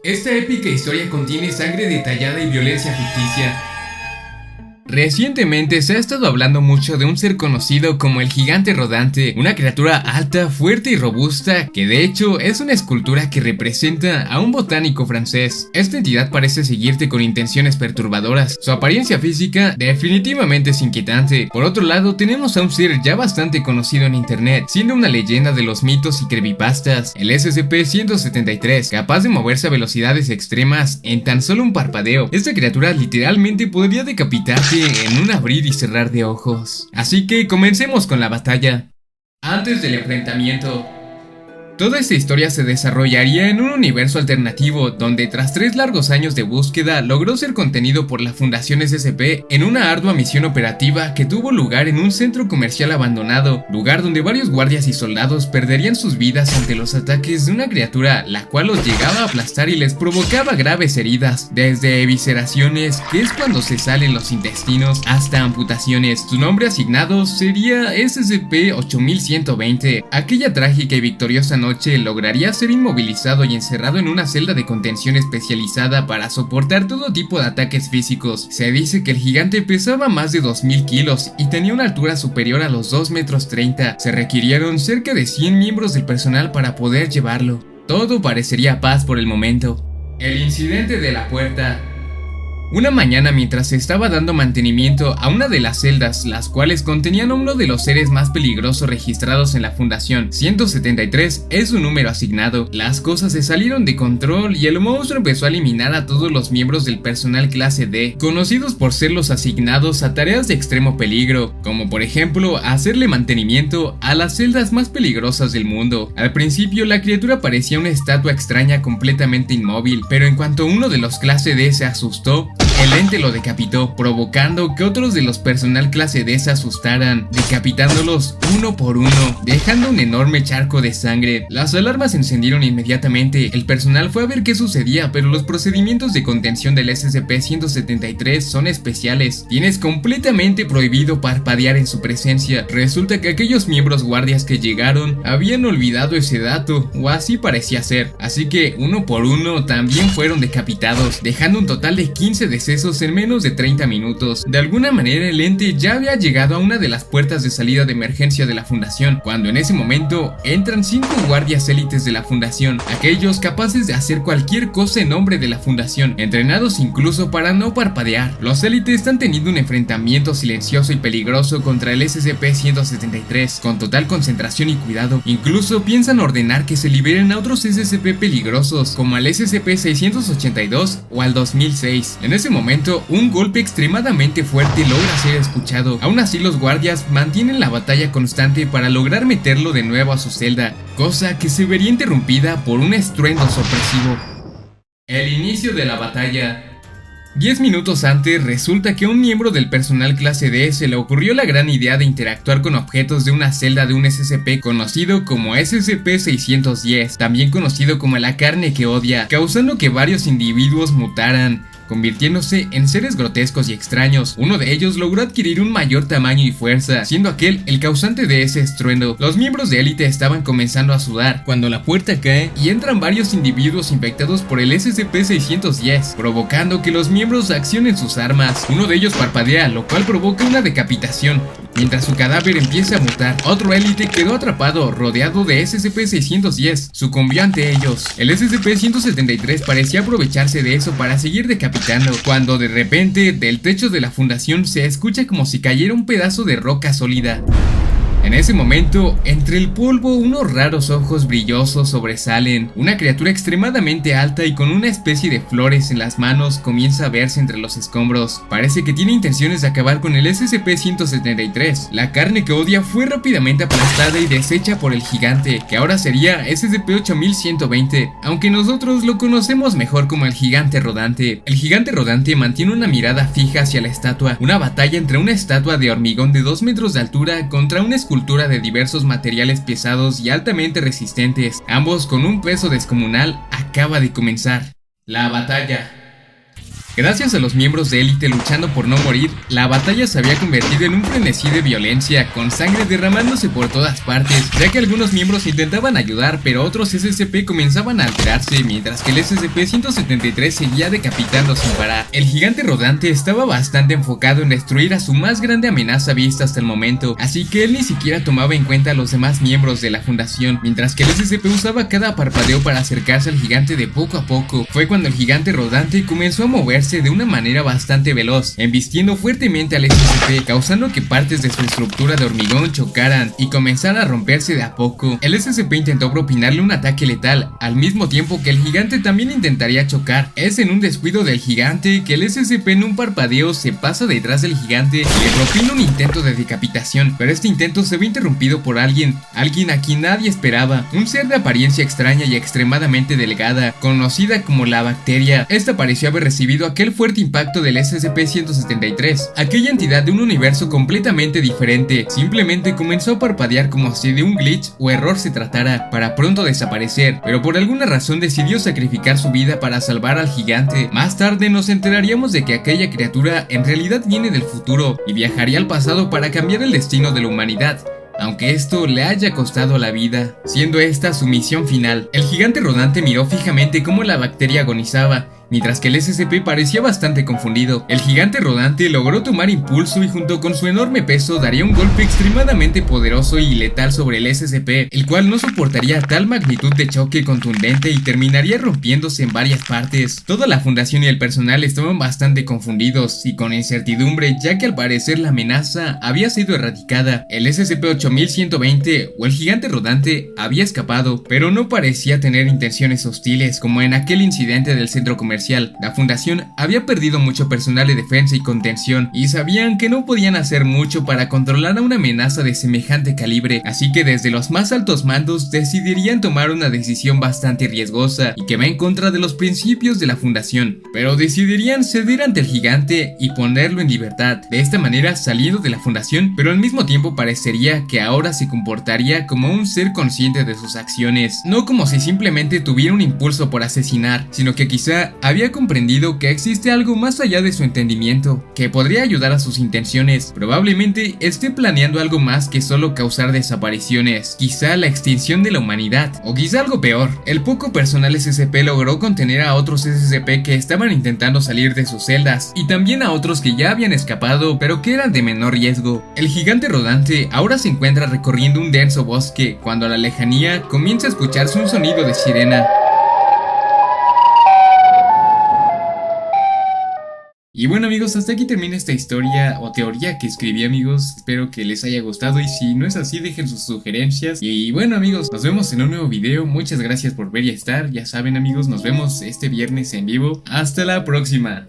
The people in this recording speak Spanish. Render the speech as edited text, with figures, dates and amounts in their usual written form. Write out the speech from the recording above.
Esta épica historia contiene sangre detallada y violencia ficticia. Recientemente se ha estado hablando mucho de un ser conocido como el gigante rodante, una criatura alta, fuerte y robusta que de hecho es una escultura que representa a un botánico francés. Esta entidad parece seguirte con intenciones perturbadoras. Su apariencia física definitivamente es inquietante. Por otro lado, tenemos a un ser ya bastante conocido en internet, siendo una leyenda de los mitos y creepypastas, el SCP-173, capaz de moverse a velocidades extremas en tan solo un parpadeo. Esta criatura literalmente podría decapitarte en un abrir y cerrar de ojos. Así que comencemos con la batalla. Antes del enfrentamiento, toda esta historia se desarrollaría en un universo alternativo donde tras 3 largos años de búsqueda logró ser contenido por la Fundación SCP en una ardua misión operativa que tuvo lugar en un centro comercial abandonado, lugar donde varios guardias y soldados perderían sus vidas ante los ataques de una criatura la cual los llegaba a aplastar y les provocaba graves heridas, desde evisceraciones, que es cuando se salen los intestinos, hasta amputaciones. Su nombre asignado sería SCP-8120. Aquella trágica y victoriosa noche lograría ser inmovilizado y encerrado en una celda de contención especializada para soportar todo tipo de ataques físicos. Se dice que el gigante pesaba más de 2000 kilos y tenía una altura superior a los 2,30 metros. Se requirieron cerca de 100 miembros del personal para poder llevarlo. Todo parecería paz por el momento. El incidente de la puerta. Una mañana, mientras se estaba dando mantenimiento a una de las celdas, las cuales contenían a uno de los seres más peligrosos registrados en la Fundación, 173 es su número asignado, las cosas se salieron de control y el monstruo empezó a eliminar a todos los miembros del personal clase D, conocidos por ser los asignados a tareas de extremo peligro, como por ejemplo hacerle mantenimiento a las celdas más peligrosas del mundo. Al principio la criatura parecía una estatua extraña completamente inmóvil, pero en cuanto uno de los clase D se asustó, el ente lo decapitó, provocando que otros de los personal clase D se asustaran, decapitándolos uno por uno, dejando un enorme charco de sangre. Las alarmas se encendieron inmediatamente, el personal fue a ver qué sucedía, pero los procedimientos de contención del SCP-173 son especiales. Tienes completamente prohibido parpadear en su presencia. Resulta que aquellos miembros guardias que llegaron habían olvidado ese dato, o así parecía ser, así que uno por uno también fueron decapitados, dejando un total de 15 decesos en menos de 30 minutos. De alguna manera el ente ya había llegado a una de las puertas de salida de emergencia de la Fundación, cuando en ese momento entran 5 guardias élites de la Fundación, aquellos capaces de hacer cualquier cosa en nombre de la Fundación, entrenados incluso para no parpadear. Los élites están teniendo un enfrentamiento silencioso y peligroso contra el SCP-173, con total concentración y cuidado. Incluso piensan ordenar que se liberen a otros SCP peligrosos, como al SCP-682 o al 2006. En ese momento, un golpe extremadamente fuerte logra ser escuchado. Aún así, los guardias mantienen la batalla constante para lograr meterlo de nuevo a su celda, cosa que se vería interrumpida por un estruendo sorpresivo. El inicio de la batalla. 10 minutos antes, resulta que a un miembro del personal clase D se le ocurrió la gran idea de interactuar con objetos de una celda de un SCP conocido como SCP-610, también conocido como la carne que odia, causando que varios individuos mutaran, convirtiéndose en seres grotescos y extraños. Uno de ellos logró adquirir un mayor tamaño y fuerza, siendo aquel el causante de ese estruendo. Los miembros de élite estaban comenzando a sudar cuando la puerta cae y entran varios individuos infectados por el SCP-610, provocando que los miembros accionen sus armas. Uno de ellos parpadea, lo cual provoca una decapitación. Mientras su cadáver empieza a mutar, otro élite quedó atrapado, rodeado de SCP-610, sucumbió ante ellos. El SCP-173 parecía aprovecharse de eso para seguir decapitando, cuando de repente, del techo de la Fundación se escucha como si cayera un pedazo de roca sólida. En ese momento, entre el polvo, unos raros ojos brillosos sobresalen. Una criatura extremadamente alta y con una especie de flores en las manos comienza a verse entre los escombros. Parece que tiene intenciones de acabar con el SCP-173. La carne que odia fue rápidamente aplastada y deshecha por el gigante, que ahora sería SCP-8120, aunque nosotros lo conocemos mejor como el gigante rodante. El gigante rodante mantiene una mirada fija hacia la estatua. Una batalla entre una estatua de hormigón de 2 metros de altura contra una escultura de diversos materiales pesados y altamente resistentes, ambos con un peso descomunal, acaba de comenzar. La batalla. Gracias a los miembros de élite luchando por no morir, la batalla se había convertido en un frenesí de violencia, con sangre derramándose por todas partes, ya que algunos miembros intentaban ayudar, pero otros SCP comenzaban a alterarse, mientras que el SCP-173 seguía decapitando sin parar. El gigante rodante estaba bastante enfocado en destruir a su más grande amenaza vista hasta el momento, así que él ni siquiera tomaba en cuenta a los demás miembros de la fundación, mientras que el SCP usaba cada parpadeo para acercarse al gigante de poco a poco. Fue cuando el gigante rodante comenzó a moverse de una manera bastante veloz, embistiendo fuertemente al SCP, causando que partes de su estructura de hormigón chocaran y comenzaran a romperse de a poco. El SCP intentó propinarle un ataque letal, al mismo tiempo que el gigante también intentaría chocar. Es en un descuido del gigante que el SCP en un parpadeo se pasa detrás del gigante y le propina un intento de decapitación, pero este intento se ve interrumpido por alguien a quien nadie esperaba, un ser de apariencia extraña y extremadamente delgada, conocida como la bacteria. Esta pareció haber recibido aquel fuerte impacto del SCP-173, aquella entidad de un universo completamente diferente, simplemente comenzó a parpadear como si de un glitch o error se tratara, para pronto desaparecer, pero por alguna razón decidió sacrificar su vida para salvar al gigante. Más tarde nos enteraríamos de que aquella criatura en realidad viene del futuro y viajaría al pasado para cambiar el destino de la humanidad, aunque esto le haya costado la vida, siendo esta su misión final. El gigante rodante miró fijamente cómo la bacteria agonizaba, mientras que el SCP parecía bastante confundido. El gigante rodante logró tomar impulso y junto con su enorme peso daría un golpe extremadamente poderoso y letal sobre el SCP, el cual no soportaría tal magnitud de choque contundente y terminaría rompiéndose en varias partes. Toda la fundación y el personal estaban bastante confundidos y con incertidumbre, ya que al parecer la amenaza había sido erradicada. El SCP-8120 o el gigante rodante había escapado, pero no parecía tener intenciones hostiles como en aquel incidente del centro comercial. La fundación había perdido mucho personal de defensa y contención y sabían que no podían hacer mucho para controlar a una amenaza de semejante calibre, así que desde los más altos mandos decidirían tomar una decisión bastante riesgosa y que va en contra de los principios de la fundación, pero decidirían ceder ante el gigante y ponerlo en libertad, de esta manera saliendo de la fundación, pero al mismo tiempo parecería que ahora se comportaría como un ser consciente de sus acciones, no como si simplemente tuviera un impulso por asesinar, sino que quizá había comprendido que existe algo más allá de su entendimiento, que podría ayudar a sus intenciones. Probablemente esté planeando algo más que solo causar desapariciones, quizá la extinción de la humanidad, o quizá algo peor. El poco personal SCP logró contener a otros SCP que estaban intentando salir de sus celdas, y también a otros que ya habían escapado, pero que eran de menor riesgo. El gigante rodante ahora se encuentra recorriendo un denso bosque, cuando a la lejanía comienza a escucharse un sonido de sirena. Y bueno amigos, hasta aquí termina esta historia o teoría que escribí amigos, espero que les haya gustado y si no es así dejen sus sugerencias y bueno amigos, nos vemos en un nuevo video, muchas gracias por ver y estar, ya saben amigos, nos vemos este viernes en vivo, hasta la próxima.